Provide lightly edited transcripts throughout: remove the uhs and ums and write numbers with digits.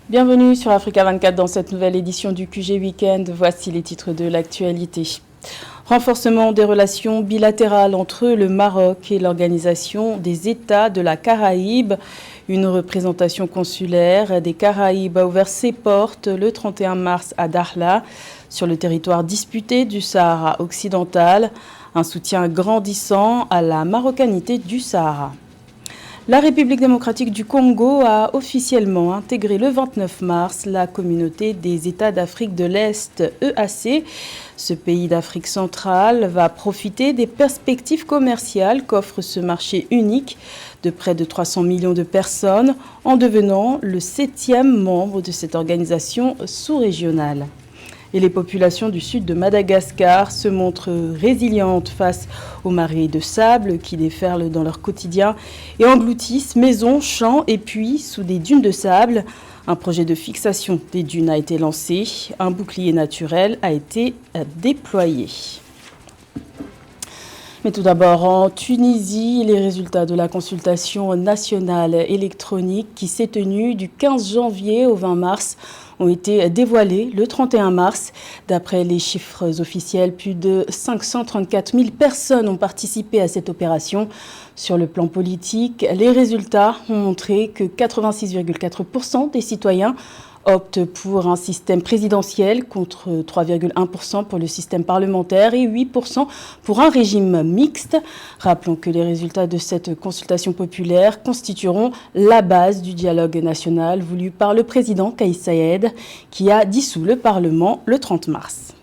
Bienvenue sur Africa 24 dans cette nouvelle édition du QG Weekend. Voici les titres de l'actualité. Renforcement des relations bilatérales entre le Maroc et l'Organisation des États de la Caraïbe. Une représentation consulaire des Caraïbes a ouvert ses portes le 31 mars à Dakhla, sur le territoire disputé du Sahara occidental. Un soutien grandissant à la marocanité du Sahara. La République démocratique du Congo a officiellement intégré le 29 mars la communauté des États d'Afrique de l'Est, EAC. Ce pays d'Afrique centrale va profiter des perspectives commerciales qu'offre ce marché unique de près de 300 millions de personnes en devenant le 7e membre de cette organisation sous-régionale. Et les populations du sud de Madagascar se montrent résilientes face aux marées de sable qui déferlent dans leur quotidien et engloutissent maisons, champs et puits sous des dunes de sable. Un projet de fixation des dunes a été lancé. Un bouclier naturel a été déployé. Mais tout d'abord, en Tunisie, les résultats de la consultation nationale électronique qui s'est tenue du 15 janvier au 20 mars ont été dévoilés le 31 mars. D'après les chiffres officiels, plus de 534 000 personnes ont participé à cette opération. Sur le plan politique, les résultats ont montré que 86,4% des citoyens optent pour un système présidentiel contre 3,1% pour le système parlementaire et 8% pour un régime mixte. Rappelons que les résultats de cette consultation populaire constitueront la base du dialogue national voulu par le président Kais Saied qui a dissous le Parlement le 30 mars.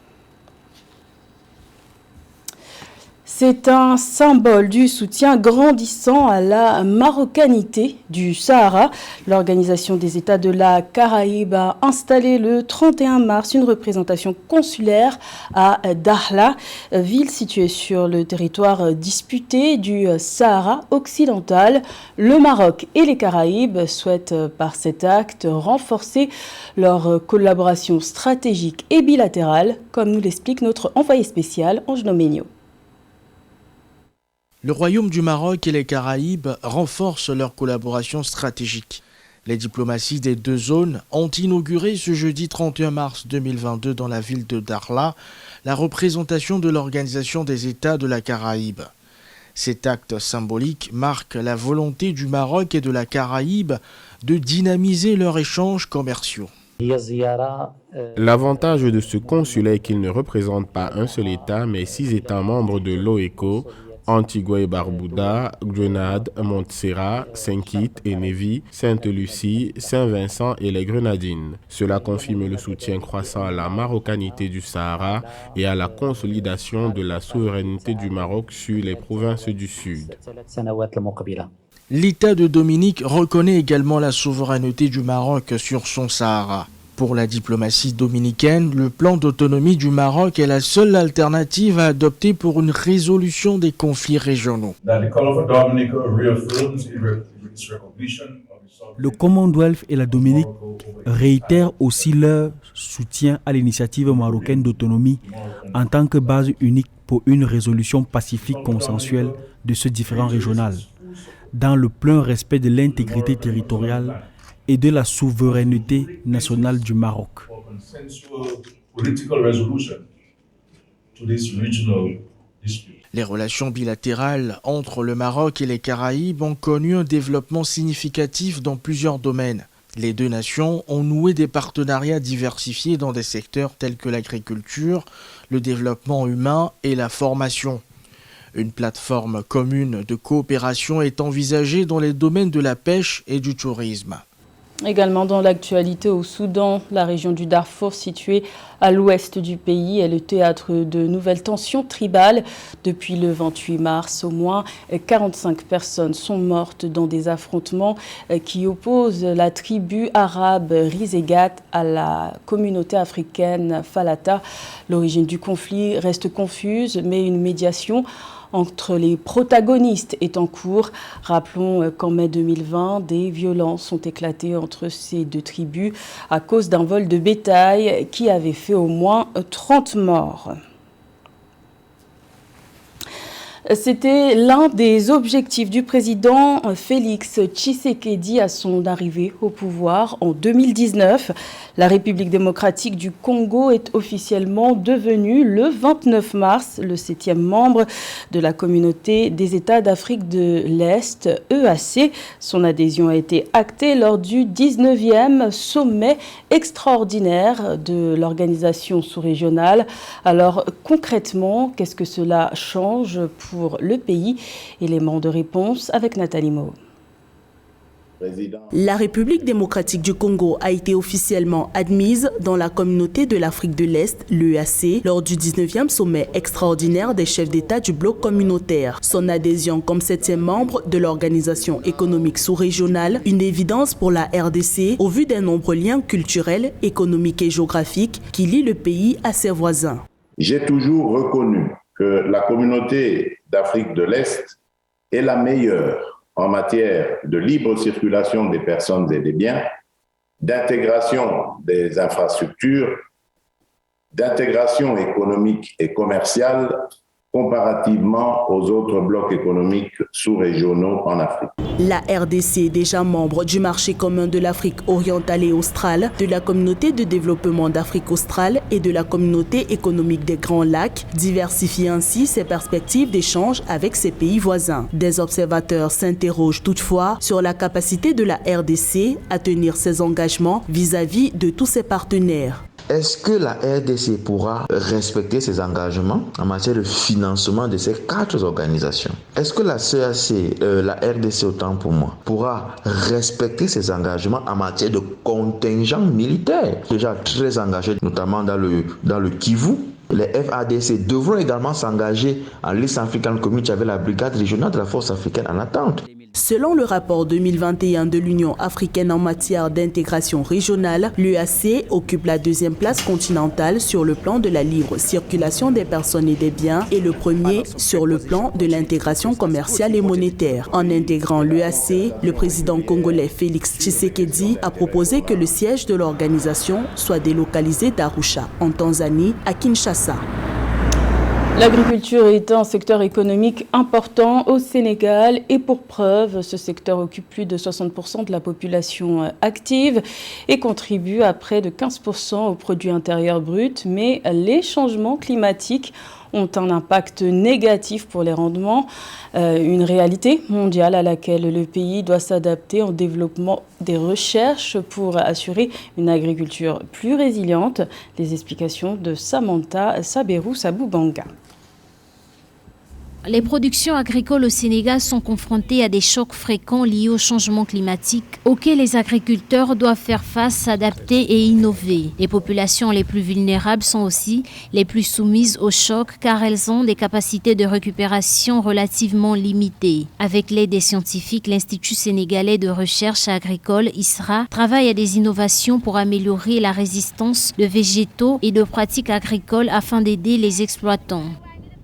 C'est un symbole du soutien grandissant à la marocanité du Sahara. L'Organisation des États de la Caraïbe a installé le 31 mars une représentation consulaire à Dakhla, ville située sur le territoire disputé du Sahara occidental. Le Maroc et les Caraïbes souhaitent par cet acte renforcer leur collaboration stratégique et bilatérale, comme nous l'explique notre envoyé spécial Ange Nomenio. Le Royaume du Maroc et les Caraïbes renforcent leur collaboration stratégique. Les diplomaties des deux zones ont inauguré ce jeudi 31 mars 2022 dans la ville de Dakhla la représentation de l'Organisation des États de la Caraïbe. Cet acte symbolique marque la volonté du Maroc et de la Caraïbe de dynamiser leurs échanges commerciaux. L'avantage de ce consulat est qu'il ne représente pas un seul État, mais 6 États membres de l'OECO, Antigua et Barbuda, Grenade, Montserrat, Saint-Kitts et Nevis, Sainte-Lucie, Saint-Vincent et les Grenadines. Cela confirme le soutien croissant à la marocanité du Sahara et à la consolidation de la souveraineté du Maroc sur les provinces du Sud. L'État de Dominique reconnaît également la souveraineté du Maroc sur son Sahara. Pour la diplomatie dominicaine, le plan d'autonomie du Maroc est la seule alternative à adopter pour une résolution des conflits régionaux. Le Commonwealth et la Dominique réitèrent aussi leur soutien à l'initiative marocaine d'autonomie en tant que base unique pour une résolution pacifique consensuelle de ce différend régional, dans le plein respect de l'intégrité territoriale et de la souveraineté nationale du Maroc. Les relations bilatérales entre le Maroc et les Caraïbes ont connu un développement significatif dans plusieurs domaines. Les deux nations ont noué des partenariats diversifiés dans des secteurs tels que l'agriculture, le développement humain et la formation. Une plateforme commune de coopération est envisagée dans les domaines de la pêche et du tourisme. Également dans l'actualité au Soudan, la région du Darfour située à l'ouest du pays est le théâtre de nouvelles tensions tribales. Depuis le 28 mars, au moins 45 personnes sont mortes dans des affrontements qui opposent la tribu arabe Rizegat à la communauté africaine Falata. L'origine du conflit reste confuse, mais une médiation entre les protagonistes est en cours. Rappelons qu'en mai 2020, des violences ont éclaté entre ces deux tribus à cause d'un vol de bétail qui avait fait au moins 30 morts. C'était l'un des objectifs du président Félix Tshisekedi à son arrivée au pouvoir en 2019. La République démocratique du Congo est officiellement devenue le 29 mars le 7e membre de la communauté des États d'Afrique de l'Est, EAC. Son adhésion a été actée lors du 19e sommet extraordinaire de l'organisation sous-régionale. Alors concrètement, qu'est-ce que cela change pour le pays? Élément de réponse avec Nathalie Mo. La République démocratique du Congo a été officiellement admise dans la communauté de l'Afrique de l'Est, l'EAC, lors du 19e sommet extraordinaire des chefs d'État du bloc communautaire. Son adhésion comme 7e membre de l'organisation économique sous-régionale, une évidence pour la RDC au vu des nombreux liens culturels, économiques et géographiques qui lient le pays à ses voisins. J'ai toujours reconnu que la communauté d'Afrique de l'Est est la meilleure en matière de libre circulation des personnes et des biens, d'intégration des infrastructures, d'intégration économique et commerciale comparativement aux autres blocs économiques sous-régionaux en Afrique. La RDC, déjà membre du marché commun de l'Afrique orientale et australe, de la communauté de développement d'Afrique australe et de la communauté économique des Grands Lacs, diversifie ainsi ses perspectives d'échange avec ses pays voisins. Des observateurs s'interrogent toutefois sur la capacité de la RDC à tenir ses engagements vis-à-vis de tous ses partenaires. Est-ce que la RDC pourra respecter ses engagements en matière de financement de ces 4 organisations? Est-ce que la CAC, la RDC autant pour moi, pourra respecter ses engagements en matière de contingent militaire? Déjà très engagé, notamment dans le Kivu. Les FADC devront également s'engager en liste africaine commune avec la brigade régionale de la force africaine en attente. Selon le rapport 2021 de l'Union africaine en matière d'intégration régionale, l'UAC occupe la 2e place continentale sur le plan de la libre circulation des personnes et des biens et le premier sur le plan de l'intégration commerciale et monétaire. En intégrant l'UAC, le président congolais Félix Tshisekedi a proposé que le siège de l'organisation soit délocalisé d'Arusha, en Tanzanie, à Kinshasa. L'agriculture est un secteur économique important au Sénégal et pour preuve, ce secteur occupe plus de 60% de la population active et contribue à près de 15% au produit intérieur brut. Mais les changements climatiques ont un impact négatif pour les rendements, une réalité mondiale à laquelle le pays doit s'adapter en développant des recherches pour assurer une agriculture plus résiliente. Les explications de Samantha Saberou-Saboubanga. Les productions agricoles au Sénégal sont confrontées à des chocs fréquents liés au changement climatique auxquels les agriculteurs doivent faire face, s'adapter et innover. Les populations les plus vulnérables sont aussi les plus soumises aux chocs car elles ont des capacités de récupération relativement limitées. Avec l'aide des scientifiques, l'Institut sénégalais de recherche agricole, ISRA, travaille à des innovations pour améliorer la résistance de végétaux et de pratiques agricoles afin d'aider les exploitants.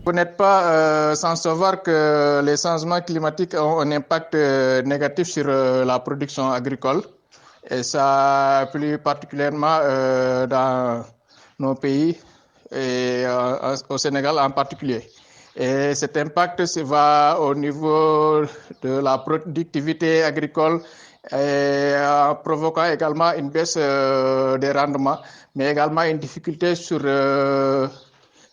Vous n'êtes pas sans savoir que les changements climatiques ont un impact négatif sur la production agricole et ça plus particulièrement dans nos pays et au Sénégal en particulier. Et cet impact va au niveau de la productivité agricole et provoquant également une baisse des rendements, mais également une difficulté sur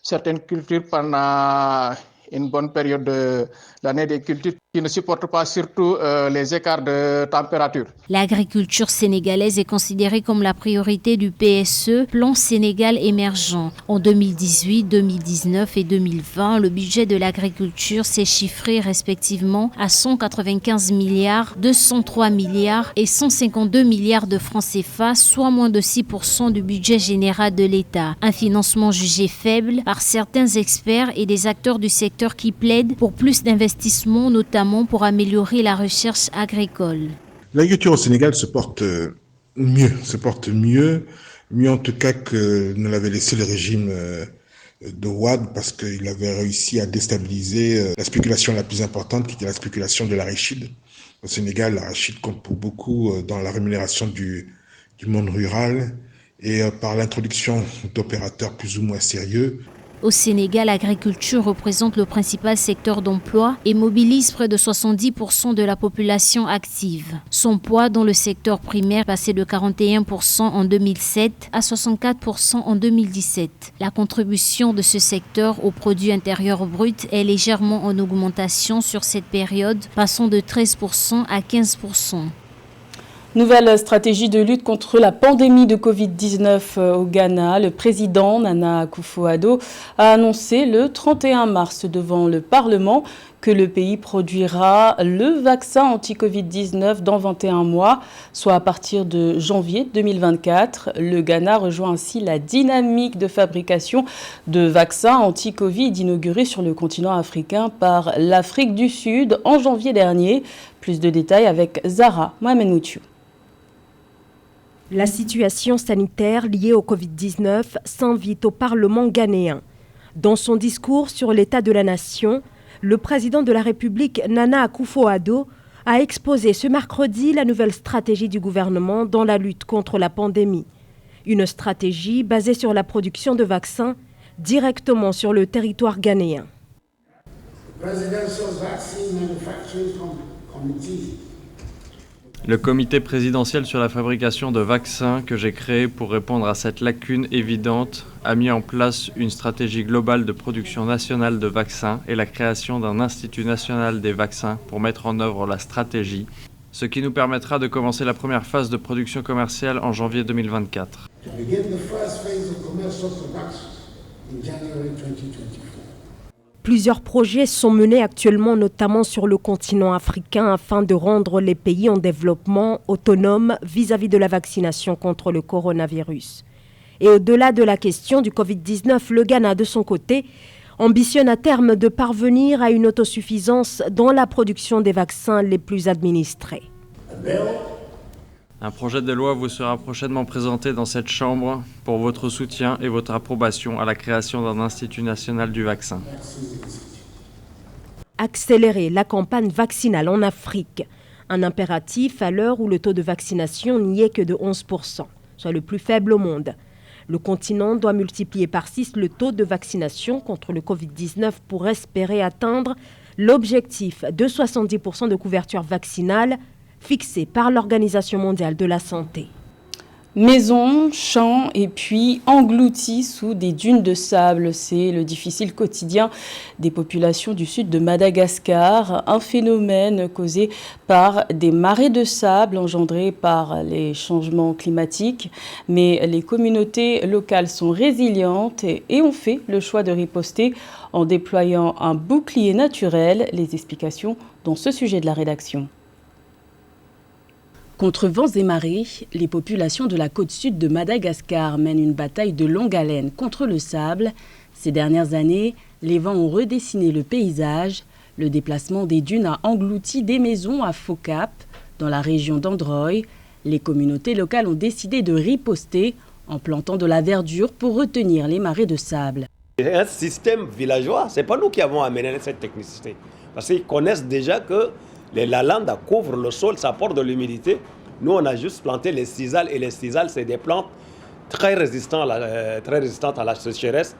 certaines cultures pendant une bonne période de l'année des cultures qui ne supportent pas surtout les écarts de température. L'agriculture sénégalaise est considérée comme la priorité du PSE, Plan Sénégal émergent. En 2018, 2019 et 2020, le budget de l'agriculture s'est chiffré respectivement à 195 milliards, 203 milliards et 152 milliards de francs CFA, soit moins de 6% du budget général de l'État. Un financement jugé faible par certains experts et des acteurs du secteur qui plaident pour plus d'investissements, notamment pour améliorer la recherche agricole. L'agriculture au Sénégal se porte mieux en tout cas que ne l'avait laissé le régime de Wade, parce qu'il avait réussi à déstabiliser la spéculation la plus importante, qui était la spéculation de l'arachide. Au Sénégal, l'arachide compte pour beaucoup dans la rémunération du monde rural, et par l'introduction d'opérateurs plus ou moins sérieux. Au Sénégal, l'agriculture représente le principal secteur d'emploi et mobilise près de 70% de la population active. Son poids dans le secteur primaire est passé de 41% en 2007 à 64% en 2017. La contribution de ce secteur au produit intérieur brut est légèrement en augmentation sur cette période, passant de 13% à 15%. Nouvelle stratégie de lutte contre la pandémie de Covid-19 au Ghana. Le président Nana Akufo-Addo a annoncé le 31 mars devant le Parlement que le pays produira le vaccin anti-Covid-19 dans 21 mois, soit à partir de janvier 2024. Le Ghana rejoint ainsi la dynamique de fabrication de vaccins anti-Covid inaugurée sur le continent africain par l'Afrique du Sud en janvier dernier. Plus de détails avec Zara Mohamed-Moutiou. La situation sanitaire liée au Covid-19 s'invite au Parlement ghanéen. Dans son discours sur l'état de la nation, le président de la République, Nana Akufo-Addo, a exposé ce mercredi la nouvelle stratégie du gouvernement dans la lutte contre la pandémie. Une stratégie basée sur la production de vaccins directement sur le territoire ghanéen. Le comité présidentiel sur la fabrication de vaccins que j'ai créé pour répondre à cette lacune évidente a mis en place une stratégie globale de production nationale de vaccins et la création d'un institut national des vaccins pour mettre en œuvre la stratégie, ce qui nous permettra de commencer la première phase de production commerciale en janvier 2024. Plusieurs projets sont menés actuellement, notamment sur le continent africain, afin de rendre les pays en développement autonomes vis-à-vis de la vaccination contre le coronavirus. Et au-delà de la question du Covid-19, le Ghana, de son côté, ambitionne à terme de parvenir à une autosuffisance dans la production des vaccins les plus administrés. Un projet de loi vous sera prochainement présenté dans cette Chambre pour votre soutien et votre approbation à la création d'un Institut national du vaccin. Accélérer la campagne vaccinale en Afrique, un impératif à l'heure où le taux de vaccination n'y est que de 11%, soit le plus faible au monde. Le continent doit multiplier par 6 le taux de vaccination contre le Covid-19 pour espérer atteindre l'objectif de 70% de couverture vaccinale fixé par l'Organisation mondiale de la santé. Maisons, champs et puis engloutis sous des dunes de sable, c'est le difficile quotidien des populations du sud de Madagascar, un phénomène causé par des marées de sable engendrées par les changements climatiques. Mais les communautés locales sont résilientes et ont fait le choix de riposter en déployant un bouclier naturel. Les explications dans ce sujet de la rédaction. Contre vents et marées, les populations de la côte sud de Madagascar mènent une bataille de longue haleine contre le sable. Ces dernières années, les vents ont redessiné le paysage. Le déplacement des dunes a englouti des maisons à Fokap, dans la région d'Androy. Les communautés locales ont décidé de riposter en plantant de la verdure pour retenir les marées de sable. C'est un système villageois, ce n'est pas nous qui avons amené cette technicité. Parce qu'ils connaissent déjà que les lalandes couvrent le sol, ça apporte de l'humidité. Nous, on a juste planté les sisales. Et les sisales, c'est des plantes très résistantes à la sécheresse.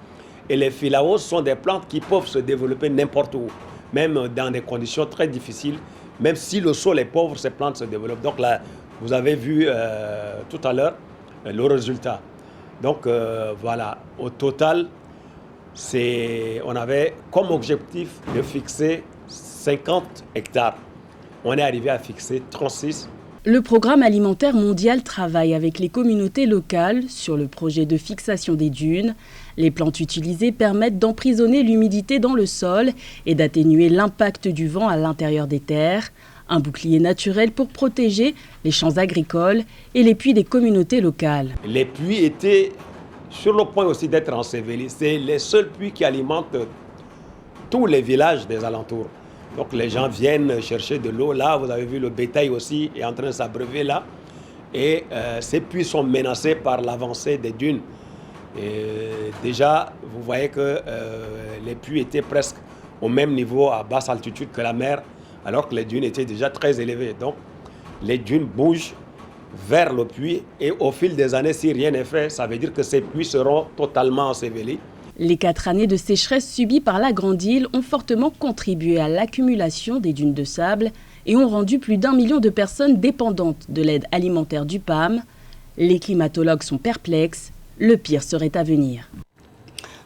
Et les philaos sont des plantes qui peuvent se développer n'importe où, même dans des conditions très difficiles. Même si le sol est pauvre, ces plantes se développent. Donc là, vous avez vu tout à l'heure le résultat. Donc voilà, au total, on avait comme objectif de fixer 50 hectares. On est arrivé à fixer 36. Le Programme alimentaire mondial travaille avec les communautés locales sur le projet de fixation des dunes. Les plantes utilisées permettent d'emprisonner l'humidité dans le sol et d'atténuer l'impact du vent à l'intérieur des terres. Un bouclier naturel pour protéger les champs agricoles et les puits des communautés locales. Les puits étaient sur le point aussi d'être ensevelis. C'est les seuls puits qui alimentent tous les villages des alentours. Donc les gens viennent chercher de l'eau. Là, vous avez vu, le bétail aussi est en train de s'abreuver là. Et ces puits sont menacés par l'avancée des dunes. Et déjà, vous voyez que les puits étaient presque au même niveau à basse altitude que la mer, alors que les dunes étaient déjà très élevées. Donc les dunes bougent vers le puits et au fil des années, si rien n'est fait, ça veut dire que ces puits seront totalement ensevelis. Les 4 années de sécheresse subies par la Grande Île ont fortement contribué à l'accumulation des dunes de sable et ont rendu plus d'1 million de personnes dépendantes de l'aide alimentaire du PAM. Les climatologues sont perplexes, le pire serait à venir.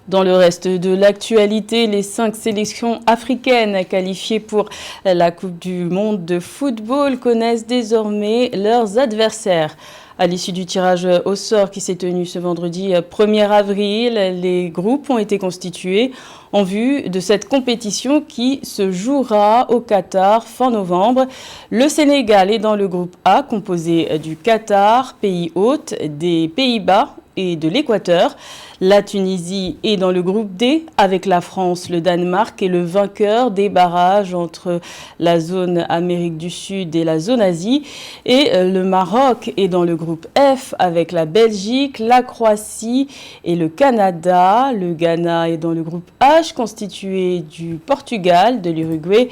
Dans le reste de l'actualité, les 5 sélections africaines qualifiées pour la Coupe du monde de football connaissent désormais leurs adversaires. À l'issue du tirage au sort qui s'est tenu ce vendredi 1er avril, les groupes ont été constitués en vue de cette compétition qui se jouera au Qatar fin novembre. Le Sénégal est dans le groupe A, composé du Qatar, pays hôte, des Pays-Bas et de l'Équateur. La Tunisie est dans le groupe D avec la France, le Danemark et le vainqueur des barrages entre la zone Amérique du Sud et la zone Asie. Et le Maroc est dans le groupe F avec la Belgique, la Croatie et le Canada. Le Ghana est dans le groupe H constitué du Portugal, de l'Uruguay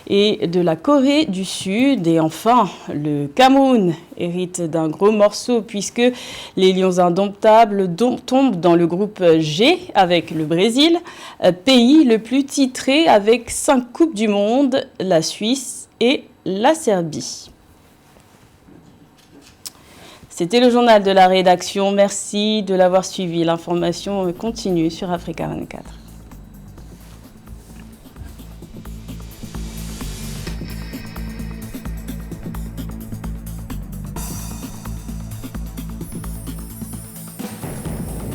et de la Corée du Sud. Et enfin, le Cameroun hérite d'un gros morceau puisque les Lions indomptables tombent dans le groupe G avec le Brésil, pays le plus titré avec 5 Coupes du Monde, la Suisse et la Serbie. C'était le journal de la rédaction. Merci de l'avoir suivi. L'information continue sur Africa 24.